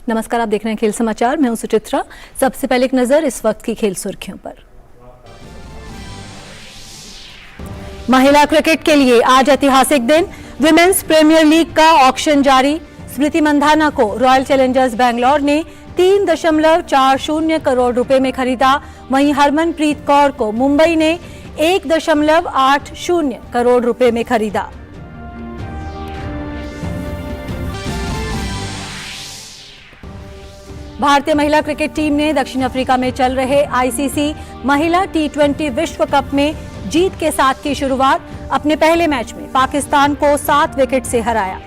नमस्कार, आप देख रहे हैं खेल समाचार। मैं हूं सुचित्रा। सबसे पहले एक नजर इस वक्त की खेल सुर्खियों पर। महिला क्रिकेट के लिए आज ऐतिहासिक दिन। विमेंस प्रीमियर लीग का ऑक्शन जारी। स्मृति मंधाना को रॉयल चैलेंजर्स बैंगलोर ने 3.40 करोड़ रुपए में खरीदा। वहीं हरमनप्रीत कौर को मुंबई ने 1.80 करोड़ रुपए में खरीदा। भारतीय महिला क्रिकेट टीम ने दक्षिण अफ्रीका में चल रहे आईसीसी महिला टी20 विश्व कप में जीत के साथ की शुरुआत। अपने पहले मैच में पाकिस्तान को 7 विकेट से हराया।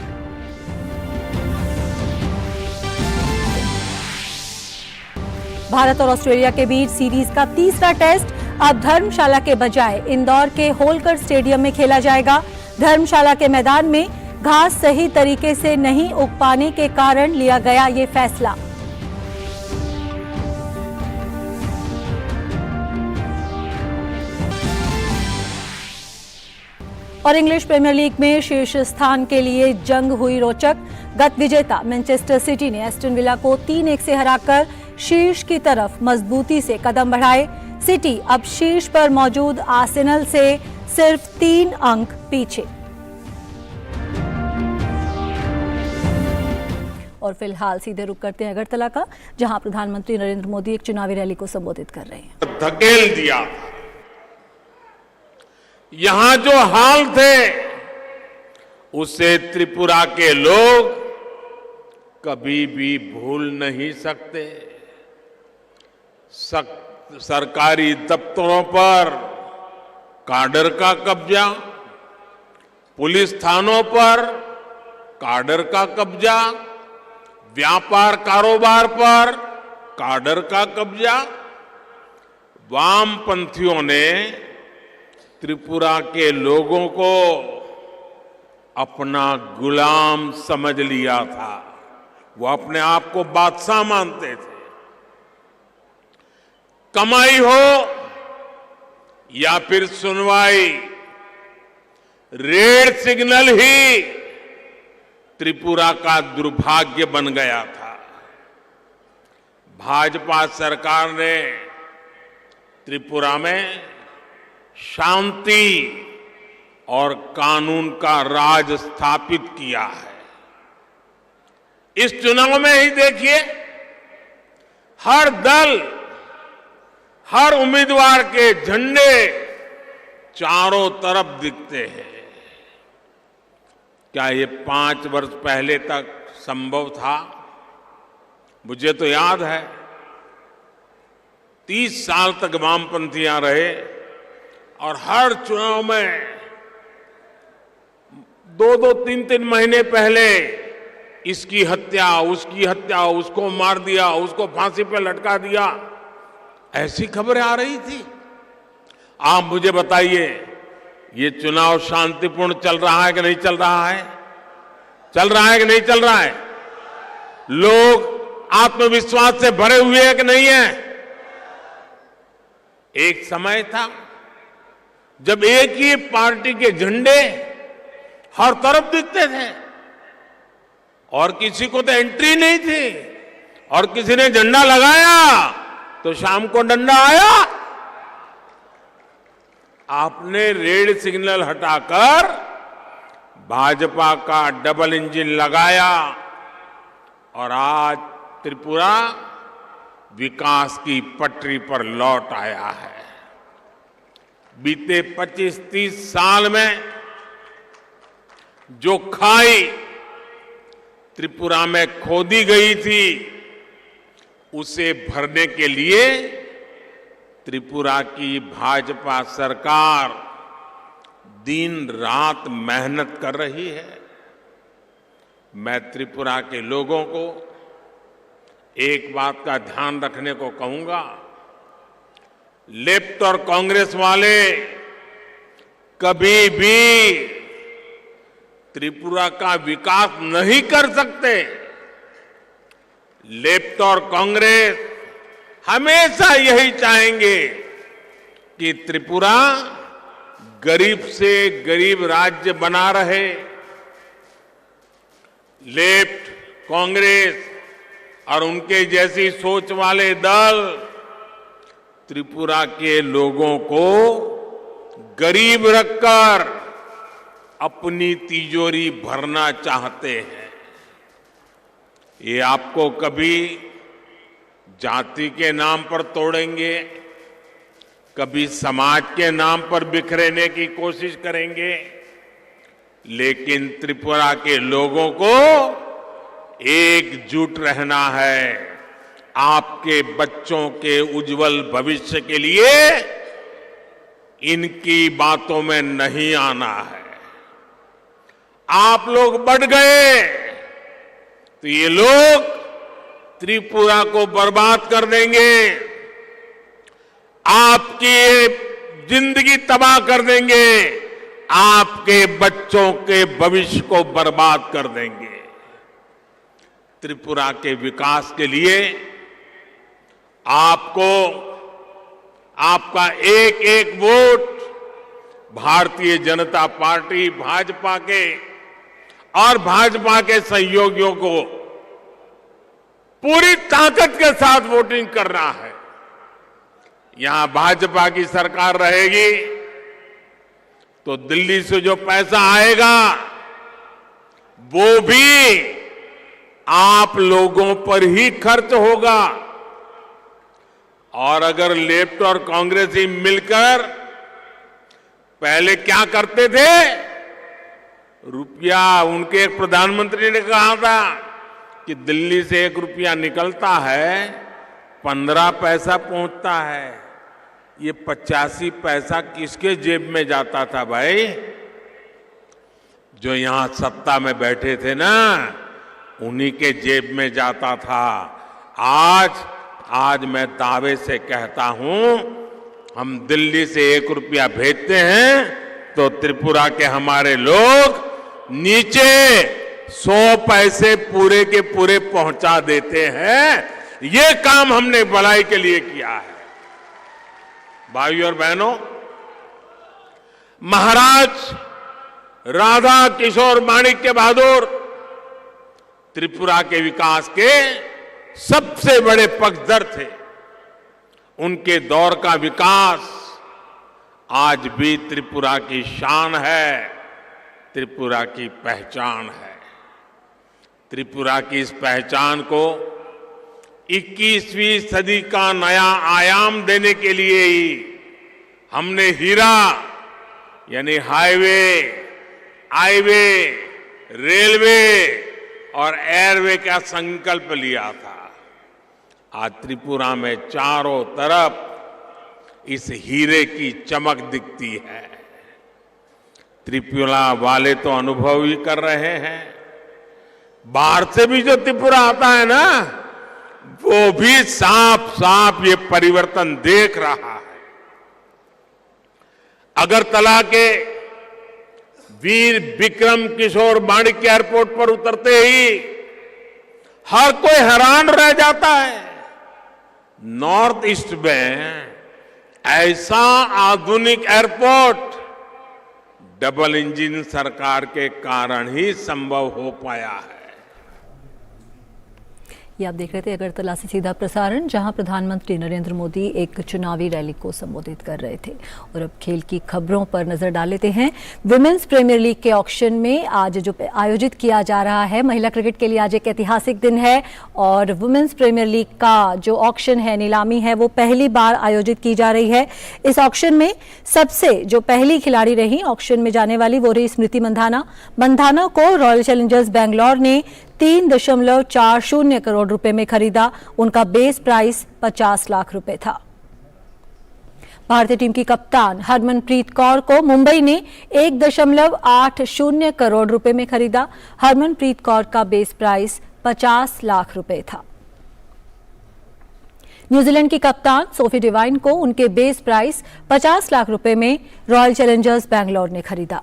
भारत और ऑस्ट्रेलिया के बीच सीरीज का तीसरा टेस्ट अब धर्मशाला के बजाय इंदौर के होलकर स्टेडियम में खेला जाएगा। धर्मशाला के मैदान में घास सही तरीके से नहीं उग पाने के कारण लिया गया ये फैसला। और इंग्लिश प्रीमियर लीग में शीर्ष स्थान के लिए जंग हुई रोचक। गत विजेता मैनचेस्टर सिटी ने एस्टन विला को 3-1 से हराकर शीर्ष की तरफ मजबूती से कदम बढ़ाए। सिटी अब शीर्ष पर मौजूद आर्सेनल से सिर्फ 3 अंक पीछे। और फिलहाल सीधे रुक करते हैं अगरतला का, जहां प्रधानमंत्री नरेंद्र मोदी एक चुनावी रैली को संबोधित कर रहे हैं। धकेल दिया, यहां जो हाल थे उसे त्रिपुरा के लोग कभी भी भूल नहीं सकते। सरकारी दफ्तरों पर काडर का कब्जा, पुलिस थानों पर काडर का कब्जा, व्यापार कारोबार पर काडर का कब्जा। वामपंथियों ने त्रिपुरा के लोगों को अपना गुलाम समझ लिया था। वो अपने आप को बादशाह मानते थे। कमाई हो या फिर सुनवाई, रेड सिग्नल ही त्रिपुरा का दुर्भाग्य बन गया था। भाजपा सरकार ने त्रिपुरा में शांति और कानून का राज स्थापित किया है। इस चुनाव में ही देखिए, हर दल, हर उम्मीदवार के झंडे चारों तरफ दिखते हैं। क्या ये 5 वर्ष पहले तक संभव था? मुझे तो याद है 30 साल तक वामपंथियां रहे और हर चुनाव में 2-2, 3-3 महीने पहले इसकी हत्या, उसकी हत्या, उसको मार दिया, उसको फांसी पे लटका दिया, ऐसी खबरें आ रही थी। आप मुझे बताइए, ये चुनाव शांतिपूर्ण चल रहा है कि नहीं चल रहा है? चल रहा है कि नहीं चल रहा है? लोग आत्मविश्वास से भरे हुए हैं कि नहीं है? एक समय था जब एक ही पार्टी के झंडे हर तरफ दिखते थे और किसी को तो एंट्री नहीं थी, और किसी ने झंडा लगाया तो शाम को डंडा आया। आपने रेड सिग्नल हटाकर भाजपा का डबल इंजन लगाया और आज त्रिपुरा विकास की पटरी पर लौट आया है। बीते 25-30 साल में जो खाई त्रिपुरा में खोदी गई थी, उसे भरने के लिए त्रिपुरा की भाजपा सरकार दिन रात मेहनत कर रही है। मैं त्रिपुरा के लोगों को एक बात का ध्यान रखने को कहूंगा, लेफ्ट और कांग्रेस वाले कभी भी त्रिपुरा का विकास नहीं कर सकते। लेफ्ट और कांग्रेस हमेशा यही चाहेंगे कि त्रिपुरा गरीब से गरीब राज्य बना रहे। लेफ्ट, कांग्रेस और उनके जैसी सोच वाले दल त्रिपुरा के लोगों को गरीब रखकर अपनी तिजोरी भरना चाहते हैं। ये आपको कभी जाति के नाम पर तोड़ेंगे, कभी समाज के नाम पर बिखरने की कोशिश करेंगे, लेकिन त्रिपुरा के लोगों को एकजुट रहना है। आपके बच्चों के उज्जवल भविष्य के लिए इनकी बातों में नहीं आना है। आप लोग बढ़ गए तो ये लोग त्रिपुरा को बर्बाद कर देंगे, आपकी जिंदगी तबाह कर देंगे, आपके बच्चों के भविष्य को बर्बाद कर देंगे। त्रिपुरा के विकास के लिए आपको आपका एक एक वोट भारतीय जनता पार्टी भाजपा के और भाजपा के सहयोगियों को पूरी ताकत के साथ वोटिंग करना है। यहां भाजपा की सरकार रहेगी तो दिल्ली से जो पैसा आएगा वो भी आप लोगों पर ही खर्च होगा। और अगर लेफ्ट और कांग्रेस ही मिलकर पहले क्या करते थे, रुपया, उनके एक प्रधानमंत्री ने कहा था कि दिल्ली से 1 रुपया निकलता है 15 पैसा पहुंचता है। ये 85 पैसा किसके जेब में जाता था भाई? जो यहां सत्ता में बैठे थे ना, उन्हीं के जेब में जाता था। आज मैं दावे से कहता हूं, हम दिल्ली से 1 रुपया भेजते हैं तो त्रिपुरा के हमारे लोग नीचे 100 पैसे पूरे के पूरे पहुंचा देते हैं। ये काम हमने भलाई के लिए किया है। भाइयों और बहनों, महाराज राधा किशोर माणिक्य बहादुर त्रिपुरा के विकास के सबसे बड़े पक्षधर थे। उनके दौर का विकास आज भी त्रिपुरा की शान है, त्रिपुरा की पहचान है। त्रिपुरा की इस पहचान को 21वीं सदी का नया आयाम देने के लिए ही हमने हीरा यानी हाईवे, रेलवे और एयरवे का संकल्प लिया था। आज त्रिपुरा में चारों तरफ इस हीरे की चमक दिखती है। त्रिपुरा वाले तो अनुभव ही कर रहे हैं, बाहर से भी जो त्रिपुरा आता है ना, वो भी साफ साफ ये परिवर्तन देख रहा है। अगरतला के वीर विक्रम किशोर माणिक्य एयरपोर्ट पर उतरते ही हर कोई हैरान रह जाता है। नॉर्थ ईस्ट में ऐसा आधुनिक एयरपोर्ट डबल इंजन सरकार के कारण ही संभव हो पाया है। ये आप देख रहे थे अगरतला से सीधा प्रसारण, जहां प्रधानमंत्री नरेंद्र मोदी एक चुनावी रैली को संबोधित कर रहे थे। और अब खेल की खबरों पर नजर डाल लेते हैं। विमेंस प्रीमियर लीग के ऑक्शन में आज जो आयोजित किया जा रहा है, महिला क्रिकेट के लिए आज एक ऐतिहासिक दिन है। और वुमेन्स प्रीमियर लीग का जो ऑक्शन है, नीलामी है, वो पहली बार आयोजित की जा रही है। इस ऑक्शन में सबसे जो पहली खिलाड़ी रही ऑक्शन में जाने वाली, वो रही स्मृति मंधाना। मंधाना को रॉयल चैलेंजर्स बैंगलोर ने 3.40 करोड़ रुपए में खरीदा। उनका बेस प्राइस 50 लाख रुपए था। भारतीय टीम की कप्तान हरमनप्रीत कौर को मुंबई ने 1.80 करोड़ रुपए में खरीदा। हरमनप्रीत कौर का बेस प्राइस 50 लाख रुपए था। न्यूजीलैंड की कप्तान सोफी डिवाइन को उनके बेस प्राइस 50 लाख रुपए में रॉयल चैलेंजर्स बैंगलोर ने खरीदा।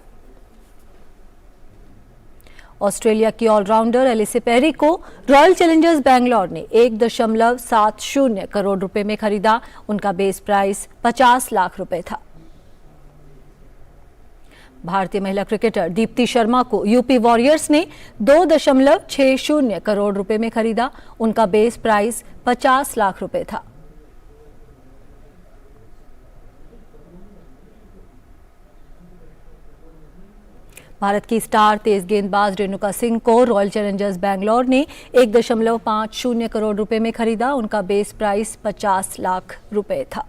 ऑस्ट्रेलिया की ऑलराउंडर एलिसे पेरी को रॉयल चैलेंजर्स बैंगलोर ने 1.70 करोड़ रुपए में खरीदा। उनका बेस प्राइस 50 लाख रुपए था। भारतीय महिला क्रिकेटर दीप्ति शर्मा को यूपी वॉरियर्स ने 2.60 करोड़ रुपए में खरीदा। उनका बेस प्राइस 50 लाख रुपए था। भारत की स्टार तेज गेंदबाज रेणुका सिंह को रॉयल चैलेंजर्स बैंगलोर ने 1.50 करोड़ रुपए में खरीदा। उनका बेस प्राइस 50 लाख रुपए था।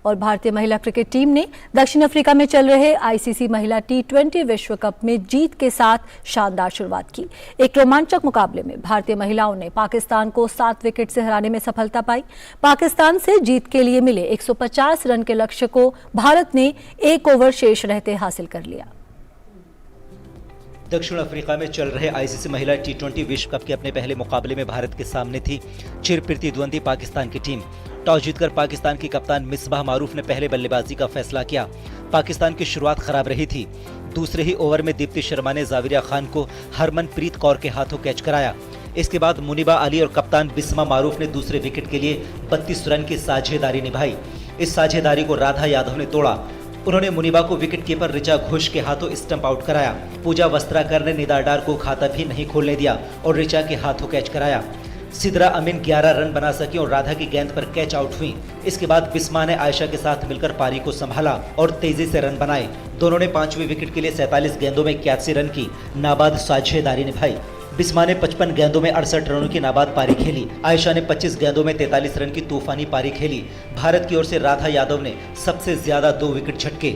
और भारतीय महिला क्रिकेट टीम ने दक्षिण अफ्रीका में चल रहे आईसीसी महिला T20 विश्व कप में जीत के साथ शानदार शुरुआत की। एक रोमांचक मुकाबले में भारतीय महिलाओं ने पाकिस्तान को 7 विकेट से हराने में सफलता पाई। पाकिस्तान से जीत के लिए मिले 150 रन के लक्ष्य को भारत ने 1 ओवर शेष रहते हासिल कर लिया। दक्षिण अफ्रीका में चल रहे आईसीसी महिला T20 विश्व कप के अपने पहले मुकाबले में भारत के सामने थी चिरप्रतिद्वंदी पाकिस्तान की टीम। टॉस जीतकर पाकिस्तान की कप्तान मिसबाह मारूफ ने पहले बल्लेबाजी का फैसला किया। पाकिस्तान की शुरुआत खराब रही थी। दूसरे ही ओवर में दीप्ति शर्मा ने जाविरिया खान को हरमनप्रीत कौर के हाथों कैच कराया। इसके बाद मुनीबा अली और कप्तान बिस्मा मारूफ ने दूसरे विकेट के लिए 32 रन की साझेदारी निभाई। इस साझेदारी को राधा यादव ने तोड़ा। उन्होंने मुनीबा को विकेट कीपर ऋचा घोष के हाथों स्टंप आउट कराया। पूजा वस्त्राकर ने निदा डार को खाता भी नहीं खोलने दिया और ऋचा के हाथों कैच कराया। सिद्रा अमीन 11 रन बना सकी और राधा की गेंद पर कैच आउट हुई। इसके बाद बिस्मा ने आयशा के साथ मिलकर पारी को संभाला और तेजी से रन बनाए। दोनों ने 5वीं विकेट के लिए 47 गेंदों में 81 रन की नाबाद साझेदारी निभाई। बिस्मा ने 55 गेंदों में 68 रनों की नाबाद पारी खेली। आयशा ने 25 गेंदों में 43 रन की तूफानी पारी खेली। भारत की ओर से राधा यादव ने सबसे ज्यादा 2 विकेट झटके।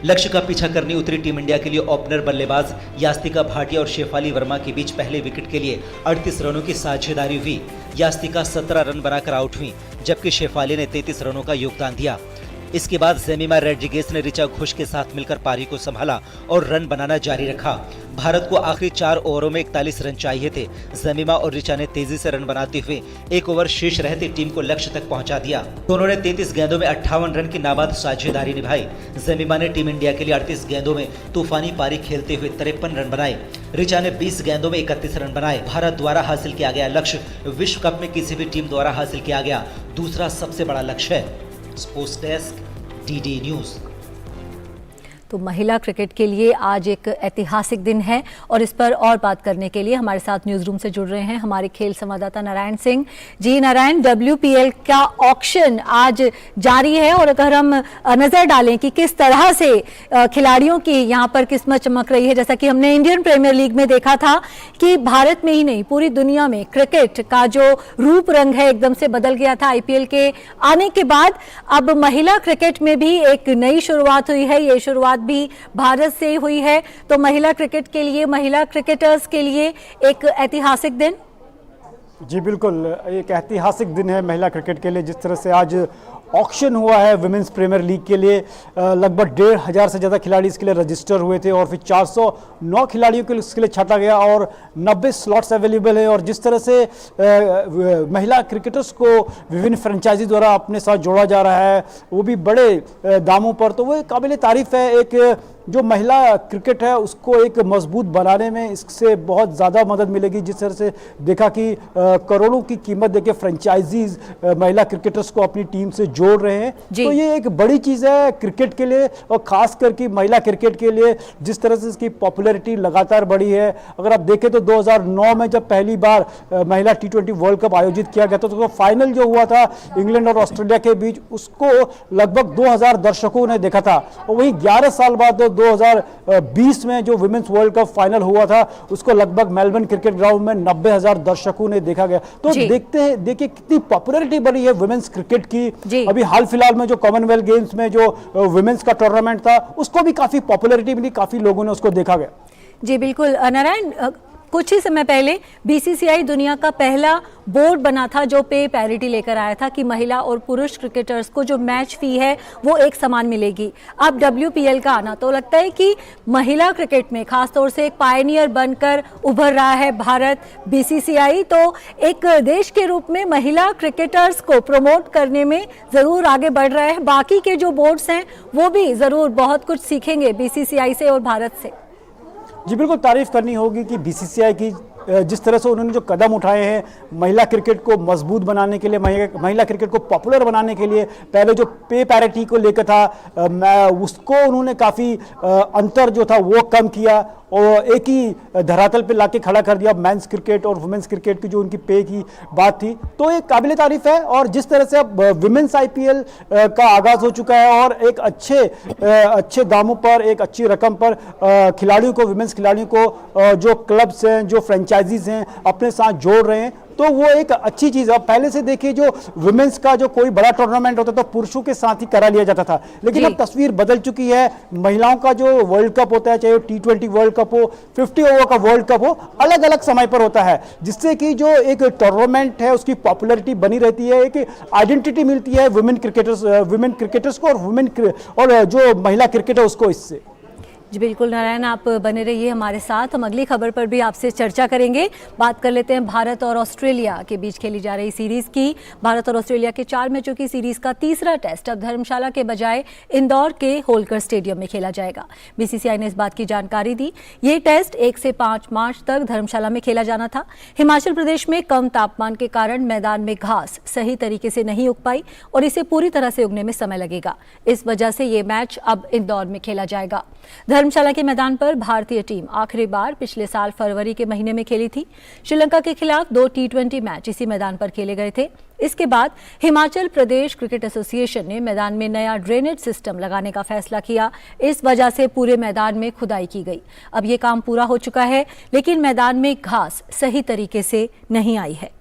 लक्ष्य का पीछा करने उतरी टीम इंडिया के लिए ओपनर बल्लेबाज यास्तिका भाटिया और शेफाली वर्मा के बीच पहले विकेट के लिए 38 रनों की साझेदारी हुई। यास्तिका 17 रन बनाकर आउट हुई, जबकि शेफाली ने 33 रनों का योगदान दिया। इसके बाद जेमिमा रेड्रिगेस ने ऋचा घोष के साथ मिलकर पारी को संभाला और रन बनाना जारी रखा। भारत को आखिरी 4 ओवरों में 41 रन चाहिए थे। जेमिमा और ऋचा ने तेजी से रन बनाते हुए 1 ओवर शेष रहते टीम को लक्ष्य तक पहुंचा दिया। दोनों ने 33 गेंदों में 58 रन की नाबाद साझेदारी निभाई। जेमिमा ने टीम इंडिया के लिए 38 गेंदों में तूफानी पारी खेलते हुए 53 रन बनाए। ऋचा ने 20 गेंदों में 31 रन बनाए। भारत द्वारा हासिल किया गया लक्ष्य विश्व कप में किसी भी टीम द्वारा हासिल किया गया दूसरा सबसे बड़ा लक्ष्य है। Sports desk, DD news. तो महिला क्रिकेट के लिए आज एक ऐतिहासिक दिन है और इस पर और बात करने के लिए हमारे साथ न्यूज़ रूम से जुड़ रहे हैं हमारे खेल संवाददाता नारायण सिंह जी। नारायण, WPL का ऑक्शन आज जारी है और अगर हम नज़र डालें कि किस तरह से खिलाड़ियों की यहाँ पर किस्मत चमक रही है, जैसा कि हमने इंडियन प्रीमियर लीग में देखा था कि भारत में ही नहीं पूरी दुनिया में क्रिकेट का जो रूप रंग है एकदम से बदल गया था IPL के आने के बाद। अब महिला क्रिकेट में भी एक नई शुरुआत हुई है। ये शुरुआत भी भारत से हुई है, तो महिला क्रिकेट के लिए, महिला क्रिकेटर्स के लिए एक ऐतिहासिक दिन। जी बिल्कुल, एक ऐतिहासिक दिन है महिला क्रिकेट के लिए। जिस तरह से आज ऑक्शन हुआ है विमेंस प्रीमियर लीग के लिए, लगभग 1,500 से ज़्यादा खिलाड़ी इसके लिए रजिस्टर हुए थे और फिर 409 खिलाड़ियों के इसके लिए छाटा गया और 90 स्लॉट्स अवेलेबल है। और जिस तरह से महिला क्रिकेटर्स को विभिन्न फ्रेंचाइजी द्वारा अपने साथ जोड़ा जा रहा है, वो भी बड़े दामों पर, तो वो काबिल तारीफ़ है। एक जो महिला क्रिकेट है उसको एक मजबूत बनाने में इससे बहुत ज़्यादा मदद मिलेगी। जिस तरह से देखा कि करोड़ों की कीमत देके फ्रेंचाइजीज महिला क्रिकेटर्स को अपनी टीम से जोड़ रहे हैं, तो ये एक बड़ी चीज़ है क्रिकेट के लिए और ख़ास करके महिला क्रिकेट के लिए। जिस तरह से इसकी पॉपुलैरिटी लगातार बढ़ी है, अगर आप देखें तो 2009 में जब पहली बार महिला T20 वर्ल्ड कप आयोजित किया गया था तो फाइनल जो हुआ था इंग्लैंड और ऑस्ट्रेलिया के बीच, उसको लगभग 2000 दर्शकों ने देखा था। और वही 11 साल बाद 2020 में जो विमेंस वर्ल्ड कप फाइनल हुआ था उसको लगभग मेलबर्न क्रिकेट ग्राउंड में 90,000 दर्शकों ने देखा गया। तो देखिए कितनी पॉपुलैरिटी बढ़ी है विमेंस क्रिकेट की। अभी हाल फिलहाल में जो कॉमनवेल्थ गेम्स में जो विमेंस का टूर्नामेंट था उसको भी काफी पॉपुलैरिटी मिली, काफी लोगों ने उसको देखा गया। जी बिल्कुल नारायण, कुछ ही समय पहले BCCI दुनिया का पहला बोर्ड बना था जो पे पैरिटी लेकर आया था कि महिला और पुरुष क्रिकेटर्स को जो मैच फी है वो एक समान मिलेगी। अब WPL का आना तो लगता है कि महिला क्रिकेट में खासतौर से एक पायनियर बनकर उभर रहा है भारत। BCCI तो एक देश के रूप में महिला क्रिकेटर्स को प्रमोट करने में ज़रूर आगे बढ़ रहा है। बाकी के जो बोर्ड्स हैं वो भी ज़रूर बहुत कुछ सीखेंगे BCCI से और भारत से। जी बिल्कुल, तारीफ करनी होगी कि BCCI की जिस तरह से उन्होंने जो कदम उठाए हैं महिला क्रिकेट को मजबूत बनाने के लिए, महिला क्रिकेट को पॉपुलर बनाने के लिए, पहले जो पे पैरिटी को लेकर था उसको उन्होंने काफ़ी अंतर जो था वो कम किया और एक ही धरातल पे लाके खड़ा कर दिया मेंस क्रिकेट और वुमेन्स क्रिकेट की जो उनकी पे की बात थी। तो एक काबिले तारीफ है और जिस तरह से अब विमेंस आईपीएल का आगाज हो चुका है और एक अच्छे दामों पर, एक अच्छी रकम पर खिलाड़ियों को, विमेंस खिलाड़ियों को जो क्लब्स हैं, जो फ्रेंचाइजीज हैं अपने साथ जोड़ रहे हैं, तो वो एक अच्छी चीज़ है। पहले से देखिए जो वुमेन्स का जो कोई बड़ा टूर्नामेंट होता तो पुरुषों के साथ ही करा लिया जाता था, लेकिन अब तस्वीर बदल चुकी है। महिलाओं का जो वर्ल्ड कप होता है, चाहे वो T20 वर्ल्ड कप हो, 50 ओवर का वर्ल्ड कप हो, अलग अलग समय पर होता है, जिससे कि जो एक टूर्नामेंट है उसकी पॉपुलैरिटी बनी रहती है, एक आइडेंटिटी मिलती है वुमेन क्रिकेटर्स को और जो महिला क्रिकेटर उसको इससे। जी बिल्कुल नारायण, आप बने रहिए हमारे साथ। हम अगली खबर पर भी आपसे चर्चा करेंगे। बात कर लेते हैं भारत और ऑस्ट्रेलिया के बीच खेली जा रही सीरीज की। भारत और ऑस्ट्रेलिया के 4 मैचों की सीरीज का तीसरा टेस्ट अब धर्मशाला के बजाय इंदौर के होलकर स्टेडियम में खेला जाएगा। बीसीसीआई ने इस बात की जानकारी दी। ये टेस्ट 1 से 5 मार्च तक धर्मशाला में खेला जाना था। हिमाचल प्रदेश में कम तापमान के कारण मैदान में घास सही तरीके से नहीं उग पाई और इसे पूरी तरह से उगने में समय लगेगा। इस वजह से ये मैच अब इंदौर में खेला जाएगा। धर्मशाला के मैदान पर भारतीय टीम आखिरी बार पिछले साल फरवरी के महीने में खेली थी। श्रीलंका के खिलाफ 2 T20 मैच इसी मैदान पर खेले गए थे। इसके बाद हिमाचल प्रदेश क्रिकेट एसोसिएशन ने मैदान में नया ड्रेनेज सिस्टम लगाने का फैसला किया। इस वजह से पूरे मैदान में खुदाई की गई। अब ये काम पूरा हो चुका है, लेकिन मैदान में घास सही तरीके से नहीं आई है।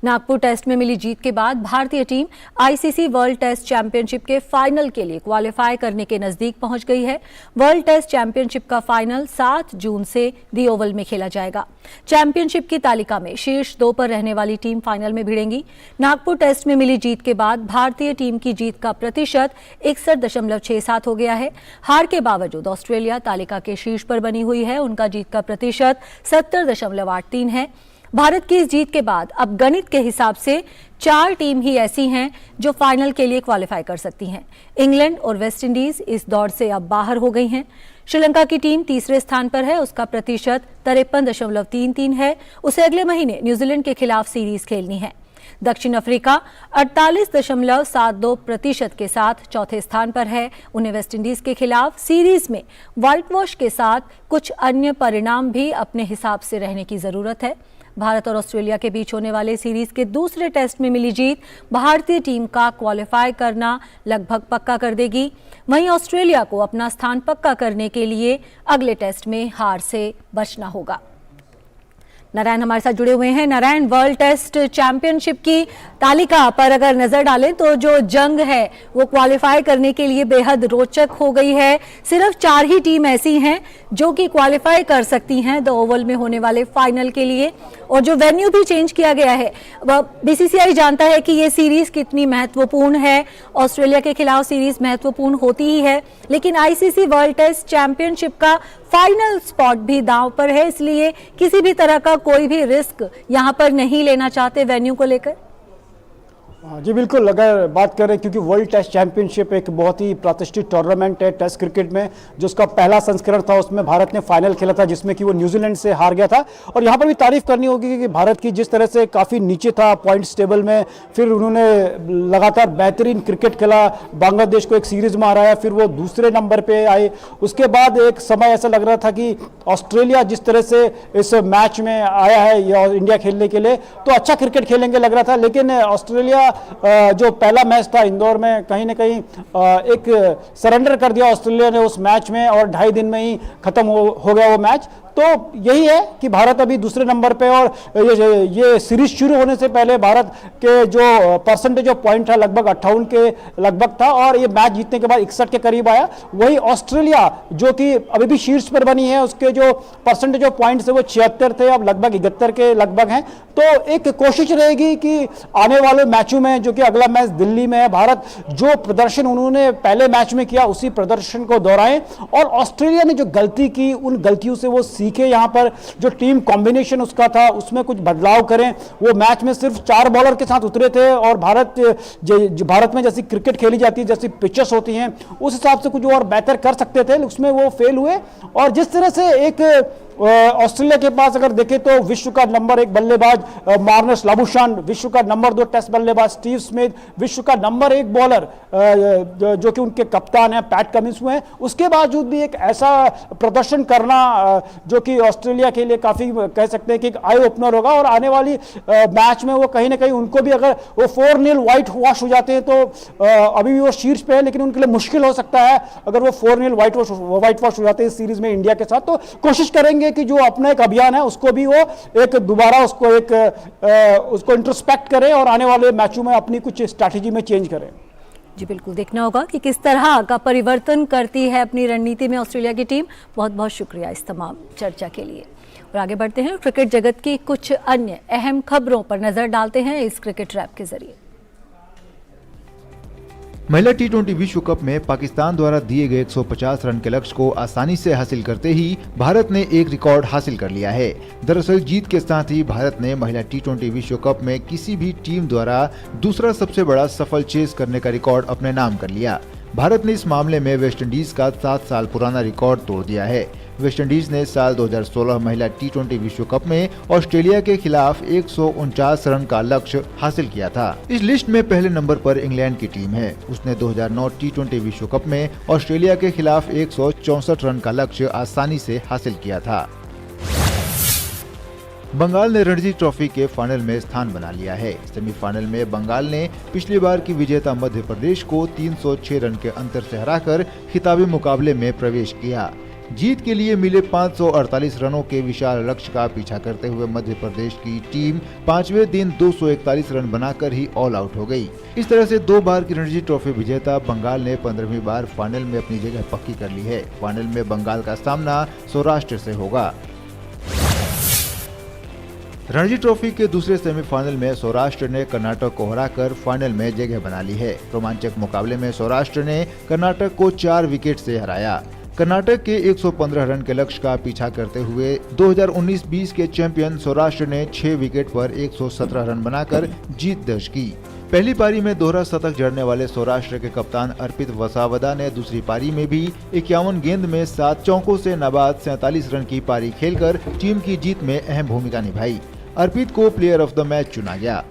नागपुर टेस्ट में मिली जीत के बाद भारतीय team ICC world test championship के फाइनल के लिए क्वालिफाई करने के नजदीक पहुंच गई है। वर्ल्ड टेस्ट चैंपियनशिप का फाइनल 7 जून से दी ओवल में खेला जाएगा। चैंपियनशिप की तालिका में शीर्ष 2 पर रहने वाली टीम फाइनल में भिड़ेंगी। नागपुर टेस्ट में मिली जीत के बाद भारतीय टीम की जीत का प्रतिशत 61.67 हो गया है। हार के बावजूद ऑस्ट्रेलिया तालिका के शीर्ष पर बनी हुई है। उनका जीत का प्रतिशत 70.83 है। भारत की इस जीत के बाद अब गणित के हिसाब से 4 टीम ही ऐसी हैं जो फाइनल के लिए क्वालिफाई कर सकती हैं। इंग्लैंड और वेस्ट इंडीज इस दौड़ से अब बाहर हो गई हैं। श्रीलंका की टीम तीसरे स्थान पर है, उसका प्रतिशत 53.33 है। उसे अगले महीने न्यूजीलैंड के खिलाफ सीरीज खेलनी है। दक्षिण अफ्रीका 48.72% के साथ चौथे स्थान पर है। उन्हें वेस्टइंडीज के खिलाफ सीरीज में व्हाइट वॉश के साथ कुछ अन्य परिणाम भी अपने हिसाब से रहने की जरूरत है। भारत और ऑस्ट्रेलिया के बीच होने वाले सीरीज के दूसरे टेस्ट में मिली जीत भारतीय टीम का क्वालिफाई करना लगभग पक्का कर देगी। वहीं ऑस्ट्रेलिया को अपना स्थान पक्का करने के लिए अगले टेस्ट में हार से बचना होगा। नारायण हमारे साथ जुड़े हुए हैं। नारायण, वर्ल्ड टेस्ट चैंपियनशिप की तालिका पर अगर नजर डालें तो जो जंग है वो क्वालिफाई करने के लिए बेहद रोचक हो गई है। सिर्फ 4 ही टीम ऐसी हैं जो कि क्वालिफाई कर सकती हैं द ओवल में होने वाले फाइनल के लिए, और जो वेन्यू भी चेंज किया गया है। बीसीसीआई जानता है कि ये सीरीज कितनी महत्वपूर्ण है। ऑस्ट्रेलिया के खिलाफ सीरीज महत्वपूर्ण होती ही है, लेकिन आईसीसी वर्ल्ड टेस्ट चैंपियनशिप का फाइनल स्पॉट भी दांव पर है, इसलिए किसी भी तरह का कोई भी रिस्क यहां पर नहीं लेना चाहते वेन्यू को लेकर। जी बिल्कुल, अगर बात करें, क्योंकि वर्ल्ड टेस्ट चैंपियनशिप एक बहुत ही प्रतिष्ठित टूर्नामेंट है टेस्ट क्रिकेट में, जो उसका पहला संस्करण था उसमें भारत ने फाइनल खेला था जिसमें कि वो न्यूजीलैंड से हार गया था। और यहाँ पर भी तारीफ करनी होगी कि भारत की जिस तरह से काफ़ी नीचे था पॉइंट्स टेबल में, फिर उन्होंने लगातार बेहतरीन क्रिकेट खेला, बांग्लादेश को एक सीरीज में हराया, फिर वो दूसरे नंबर पर आए। उसके बाद एक समय ऐसा लग रहा था कि ऑस्ट्रेलिया जिस तरह से इस मैच में आया है या इंडिया खेलने के लिए तो अच्छा क्रिकेट खेलेंगे लग रहा था, लेकिन ऑस्ट्रेलिया जो पहला मैच था इंदौर में कहीं ना कहीं एक सरेंडर कर दिया ऑस्ट्रेलिया ने उस मैच में, और 2.5 दिन में ही खत्म हो गया वो मैच। तो यही है कि भारत अभी दूसरे नंबर पे, और ये सीरीज शुरू होने से पहले भारत के जो परसेंटेज ऑफ पॉइंट था लगभग 58 के लगभग था, और ये मैच जीतने के बाद 61 के करीब आया। वही ऑस्ट्रेलिया जो कि अभी भी शीर्ष पर बनी है, उसके जो परसेंटेज ऑफ पॉइंट्स है वो 76 थे, अब लगभग 71 के लगभग हैं। तो एक कोशिश रहेगी कि आने वाले मैचों में, जो कि अगला मैच दिल्ली में है, भारत जो प्रदर्शन उन्होंने पहले मैच में किया उसी प्रदर्शन को दोहराएं, और ऑस्ट्रेलिया ने जो गलती की उन गलतियों से वो सीखे, यहाँ पर जो टीम कॉम्बिनेशन उसका था उसमें कुछ बदलाव करें। वो मैच में सिर्फ 4 बॉलर के साथ उतरे थे, और भारत में जैसी क्रिकेट खेली जाती है, जैसी पिचेस होती हैं, उस हिसाब से कुछ और बेहतर कर सकते थे, उसमें वो फेल हुए। और जिस तरह से एक ऑस्ट्रेलिया के पास अगर देखें तो विश्व का नंबर 1 बल्लेबाज मार्नस लाबुशान, विश्व का नंबर 2 टेस्ट बल्लेबाज स्टीव स्मिथ, विश्व का नंबर 1 बॉलर जो कि उनके कप्तान हैं पैट कमिंस हुए हैं। उसके बावजूद भी एक ऐसा प्रदर्शन करना जो कि ऑस्ट्रेलिया के लिए काफी कह सकते हैं कि एक आई ओपनर होगा, और आने वाली मैच में वो कहीं ना कहीं उनको भी अगर वो 4-0 व्हाइट वॉश हो जाते हैं तो अभी भी वो शीर्ष पे है, लेकिन उनके लिए मुश्किल हो सकता है अगर वो 4-0 व्हाइट वॉश हो जाते हैं इस सीरीज में इंडिया के साथ। तो कोशिश करेंगे कि जो अपना एक अभियान है उसको भी वो एक दोबारा उसको इंट्रोस्पेक्ट करें और आने वाले मैचों में अपनी कुछ स्ट्रैटेजी में चेंज करें। जी बिल्कुल, देखना होगा कि किस तरह का परिवर्तन करती है अपनी रणनीति में ऑस्ट्रेलिया की टीम। बहुत बहुत शुक्रिया इस तमाम चर्चा के लिए। और आगे बढ़ते हैं, क्रिकेट जगत की कुछ अन्य अहम खबरों पर नजर डालते हैं इस क्रिकेट रैप के जरिए। महिला टी20 विश्व कप में पाकिस्तान द्वारा दिए गए 150 रन के लक्ष्य को आसानी से हासिल करते ही भारत ने एक रिकॉर्ड हासिल कर लिया है। दरअसल जीत के साथ ही भारत ने महिला टी20 विश्व कप में किसी भी टीम द्वारा दूसरा सबसे बड़ा सफल चेस करने का रिकॉर्ड अपने नाम कर लिया। भारत ने इस मामले में वेस्टइंडीज का 7 साल पुराना रिकॉर्ड तोड़ दिया है। वेस्टइंडीज ने साल 2016 महिला टी20 विश्व कप में ऑस्ट्रेलिया के खिलाफ 149 रन का लक्ष्य हासिल किया था। इस लिस्ट में पहले नंबर पर इंग्लैंड की टीम है। उसने 2009 टी20 विश्व कप में ऑस्ट्रेलिया के खिलाफ 164 रन का लक्ष्य आसानी से हासिल किया था। बंगाल ने रणजी ट्रॉफी के फाइनल में स्थान बना लिया है। सेमीफाइनल में बंगाल ने पिछली बार की विजेता मध्य प्रदेश को 306 रन के अंतर से हराकर खिताबी मुकाबले में प्रवेश किया। जीत के लिए मिले 548 रनों के विशाल लक्ष्य का पीछा करते हुए मध्य प्रदेश की टीम 5वें दिन 241 रन बनाकर ही ऑल आउट हो गई। इस तरह से 2 बार की रणजी ट्रॉफी विजेता बंगाल ने 15वीं बार फाइनल में अपनी जगह पक्की कर ली है। फाइनल में बंगाल का सामना सौराष्ट्र से होगा। रणजी ट्रॉफी के दूसरे सेमीफाइनल में सौराष्ट्र ने कर्नाटक को हराकर फाइनल में जगह बना ली है। रोमांचक मुकाबले में सौराष्ट्र ने कर्नाटक को 4 विकेट से हराया। कर्नाटक के 115 रन के लक्ष्य का पीछा करते हुए 2019-20 के चैंपियन सौराष्ट्र ने 6 विकेट पर 117 रन बनाकर जीत दर्ज की। पहली पारी में दोहरा शतक जड़ने वाले सौराष्ट्र के कप्तान अर्पित वसावदा ने दूसरी पारी में भी 51 गेंद में 7 चौकों से नाबाद 47 रन की पारी खेलकर टीम की जीत में अहम भूमिका निभाई। अर्पित को प्लेयर ऑफ द मैच चुना गया।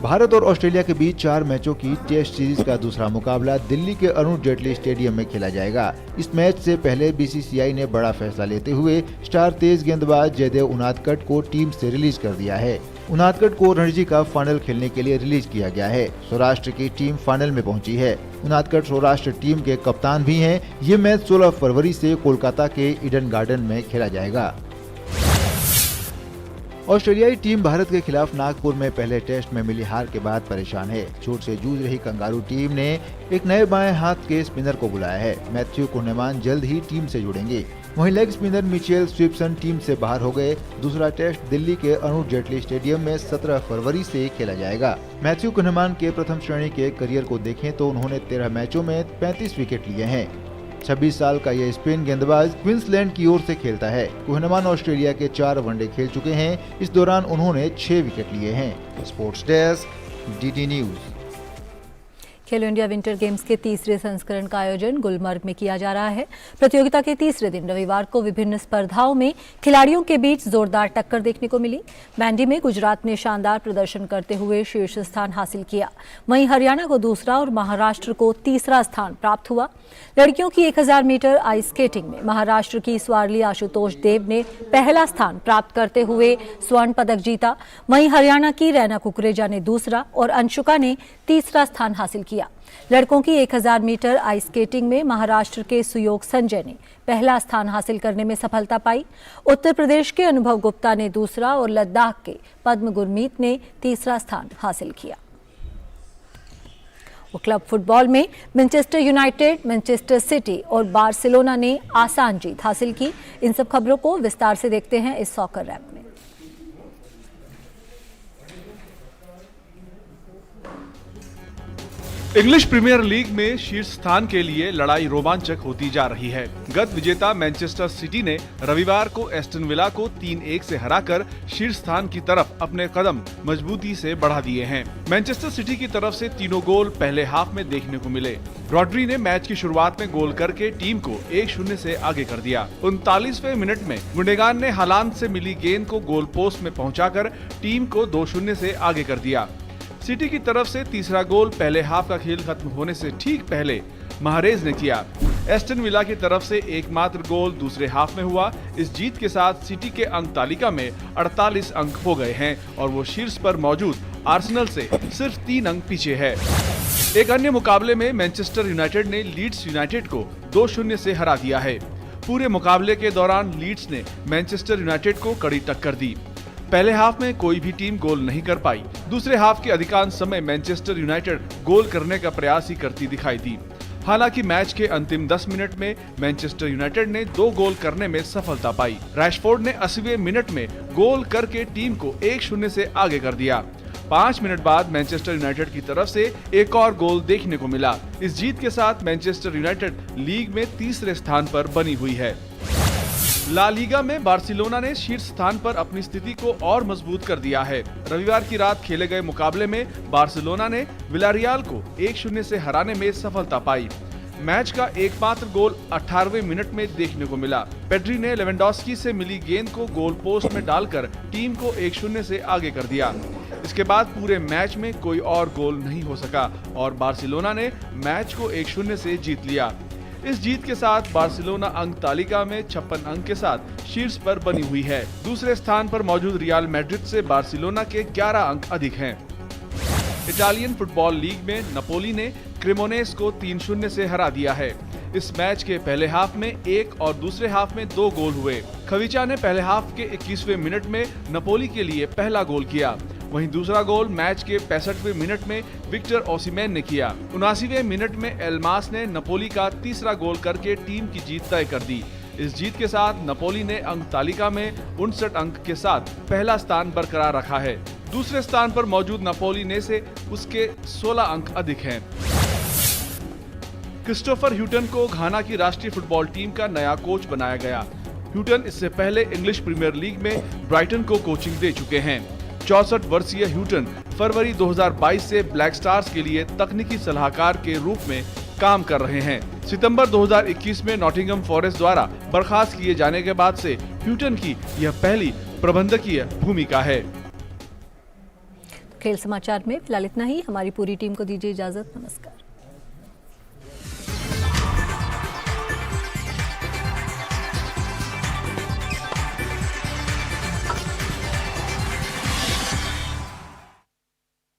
भारत और ऑस्ट्रेलिया के बीच 4 मैचों की टेस्ट सीरीज का दूसरा मुकाबला दिल्ली के अरुण जेटली स्टेडियम में खेला जाएगा। इस मैच से पहले बीसीसीआई ने बड़ा फैसला लेते हुए स्टार तेज गेंदबाज जयदेव उनादकट को टीम से रिलीज कर दिया है। उनादकट को रणजी का फाइनल खेलने के लिए रिलीज किया गया है। सौराष्ट्र की टीम फाइनल में पहुंची है। उनादकट सौराष्ट्र टीम के कप्तान भी हैं। ये मैच 16 फरवरी से कोलकाता के ईडन गार्डन में खेला जाएगा। ऑस्ट्रेलियाई टीम भारत के खिलाफ नागपुर में पहले टेस्ट में मिली हार के बाद परेशान है। चोट से जूझ रही कंगारू टीम ने एक नए बाएं हाथ के स्पिनर को बुलाया है। मैथ्यू कुन्नेमान जल्द ही टीम से जुड़ेंगे। वहीं leg spinner Mitchell Swepson team से बाहर हो गए। दूसरा टेस्ट दिल्ली के अरुण जेटली स्टेडियम में 17 फरवरी से खेला जाएगा। मैथ्यू कुन्नेमान के प्रथम श्रेणी के करियर को देखें तो उन्होंने 13 मैचों में 35 विकेट लिए हैं। 26 साल का यह स्पेन गेंदबाज क्वींसलैंड की ओर से खेलता है। कुन्नेमान ऑस्ट्रेलिया के 4 वनडे खेल चुके हैं। इस दौरान उन्होंने 6 विकेट लिए हैं। Sports desk, DD news. खेलो इंडिया विंटर गेम्स के तीसरे संस्करण का आयोजन गुलमर्ग में किया जा रहा है। प्रतियोगिता के तीसरे दिन रविवार को विभिन्न स्पर्धाओं में खिलाड़ियों के बीच जोरदार टक्कर देखने को मिली। बैंडी में गुजरात ने शानदार प्रदर्शन करते हुए शीर्ष स्थान हासिल किया। वहीं हरियाणा को दूसरा और महाराष्ट्र को तीसरा स्थान प्राप्त हुआ। लड़कियों की 1000 मीटर आइस स्केटिंग में महाराष्ट्र की स्वारली आशुतोष देव ने पहला स्थान प्राप्त करते हुए स्वर्ण पदक जीता। वहीं हरियाणा की रैना कुकरेजा ने दूसरा और अंशुका ने तीसरा स्थान हासिल किया। लड़कों की 1000 मीटर आइस स्केटिंग में महाराष्ट्र के सुयोग संजय ने पहला स्थान हासिल करने में सफलता पाई। उत्तर प्रदेश के अनुभव गुप्ता ने दूसरा और लद्दाख के पद्म गुरमीत ने तीसरा स्थान हासिल किया। वो क्लब फुटबॉल में मैनचेस्टर यूनाइटेड, मैनचेस्टर सिटी और बार्सिलोना ने आसान जीत हासिल की। इन सब खबरों को विस्तार से देखते हैं इस सॉकर रैप में। इंग्लिश प्रीमियर लीग में शीर्ष स्थान के लिए लड़ाई रोमांचक होती जा रही है। गत विजेता मैनचेस्टर सिटी ने रविवार को एस्टन विला को 3-1 से हराकर शीर्ष स्थान की तरफ अपने कदम मजबूती से बढ़ा दिए हैं। मैनचेस्टर सिटी की तरफ से तीनों गोल पहले हाफ में देखने को मिले। रॉड्री ने मैच की शुरुआत में गोल करके टीम को 1-0 से आगे कर दिया। 39वें मिनट में गुंडोगान ने हालांड से मिली गेंद को गोल पोस्ट में पहुंचाकर टीम को 2-0 से आगे कर दिया। सिटी की तरफ से तीसरा गोल पहले हाफ का खेल खत्म होने से ठीक पहले महारेज ने किया। एस्टन विला की तरफ से एकमात्र गोल दूसरे हाफ में हुआ। इस जीत के साथ सिटी के अंक तालिका में 48 अंक हो गए हैं और वो शीर्ष पर मौजूद आर्सेनल से सिर्फ 3 अंक पीछे है। एक अन्य मुकाबले में मैनचेस्टर यूनाइटेड ने लीड्स यूनाइटेड को 2-0 से हरा दिया है। पूरे मुकाबले के दौरान लीड्स ने मैनचेस्टर यूनाइटेड को कड़ी टक्कर दी। पहले हाफ में कोई भी टीम गोल नहीं कर पाई। दूसरे हाफ के अधिकांश समय मैनचेस्टर यूनाइटेड गोल करने का प्रयास ही करती दिखाई दी। हालांकि मैच के अंतिम 10 मिनट में मैनचेस्टर यूनाइटेड ने 2 गोल करने में सफलता पाई। रैशफोर्ड ने 80वें मिनट में गोल करके टीम को 1-0 से आगे कर दिया। 5 मिनट बाद मैनचेस्टर यूनाइटेड की तरफ से एक और गोल देखने को मिला। इस जीत के साथ मैनचेस्टर यूनाइटेड लीग में तीसरे स्थान पर बनी हुई है। ला लीगा में बार्सिलोना ने शीर्ष स्थान पर अपनी स्थिति को और मजबूत कर दिया है। रविवार की रात खेले गए मुकाबले में बार्सिलोना ने विलारियल को 1-0 से हराने में सफलता पाई। मैच का एकमात्र गोल 18वें मिनट में देखने को मिला। पेड्री ने लेवेंडोस्की से मिली गेंद को गोल पोस्ट में डालकर टीम को 1-0 से आगे कर दिया। इसके बाद पूरे मैच में कोई और गोल नहीं हो सका और बार्सिलोना ने मैच को 1-0 से जीत लिया। इस जीत के साथ बार्सिलोना अंक तालिका में 56 अंक के साथ शीर्ष पर बनी हुई है। दूसरे स्थान पर मौजूद रियल मैड्रिड से बार्सिलोना के 11 अंक अधिक हैं। इटालियन फुटबॉल लीग में नपोली ने क्रेमोनेस को 3-0 से हरा दिया है। इस मैच के पहले हाफ में 1 और दूसरे हाफ में 2 गोल हुए। खविचा ने पहले हाफ के 21वें मिनट में नपोली के लिए पहला गोल किया। वहीं दूसरा गोल मैच के 65वें मिनट में विक्टर ओसिमेन ने किया। 79वें मिनट में एल्मास ने नपोली का तीसरा गोल करके टीम की जीत तय कर दी। इस जीत के साथ नपोली ने अंक तालिका में 59 अंक के साथ पहला स्थान बरकरार रखा है। दूसरे स्थान पर मौजूद नपोली ने से उसके 16 अंक अधिक हैं। क्रिस्टोफर ह्यूटन को घाना की राष्ट्रीय फुटबॉल टीम का नया कोच बनाया गया। ह्यूटन इससे पहले इंग्लिश प्रीमियर लीग में ब्राइटन को कोचिंग दे चुके हैं। 64 वर्षीय ह्यूटन फरवरी 2022 से ब्लैक स्टार्स के लिए तकनीकी सलाहकार के रूप में काम कर रहे हैं। सितंबर 2021 में नॉटिंघम फॉरेस्ट द्वारा बर्खास्त किए जाने के बाद से ह्यूटन की यह पहली प्रबंधकीय भूमिका है। खेल समाचार में फिलहाल इतना ही। हमारी पूरी टीम को दीजिए इजाजत। नमस्कार।